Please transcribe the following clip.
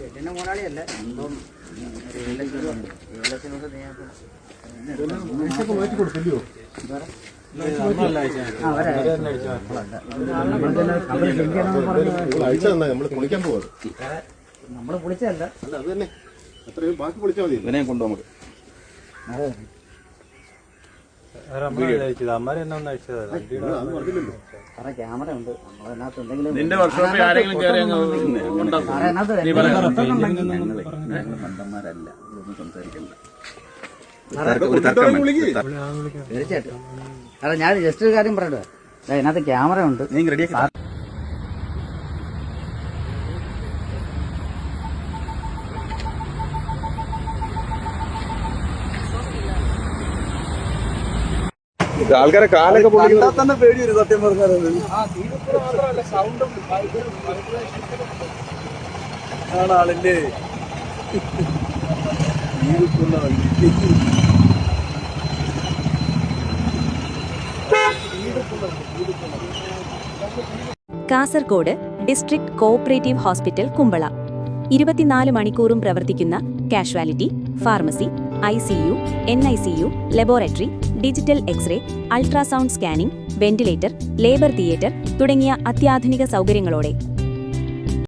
ചേട്ടൻ്റെ മുതലാളിയല്ല മാറ്റി കൊടുത്തില്ലയോ? അയച്ചു തന്നെ നമ്മൾ കുളിക്കാൻ പോവാത്. നമ്മൾ പൊളിച്ചതല്ല. അല്ല അത് തന്നെ അത്രയും ബാക്കി പൊളിച്ചാൽ മതി. ഇവനെ കൊണ്ടു നമുക്ക് ക്യാമറ ഉണ്ട് നമ്മളതിനകത്ത് എന്തെങ്കിലും നിന്റെ വർക്ക്ഷോപ്പിൽ ആരെങ്കിലും കയറി മണ്ടന്മാരല്ല സംസാരിക്കണ്ട. തീർച്ചയായിട്ടും. അല്ല ഞാൻ ജസ്റ്റ് ഒരു കാര്യം പറയട്ടെ, അതിനകത്ത് ക്യാമറ ഉണ്ട്. നീ റെഡിയാക്കി ആൾക്കാരെ കാലൊക്കെ തന്നെ പേടി വരും സത്യം പറഞ്ഞാൽ. ആളില്ലേ Kasaragod district cooperative hospital Kumbla 24 മണിക്കൂറും പ്രവർത്തിക്കുന്ന casualty, pharmacy, ICU, NICU, laboratory, digital x ray, ultrasound scanning, ventilator, labour theatre തുടങ്ങിയ അത്യാധുനിക സൗകര്യങ്ങളോടെ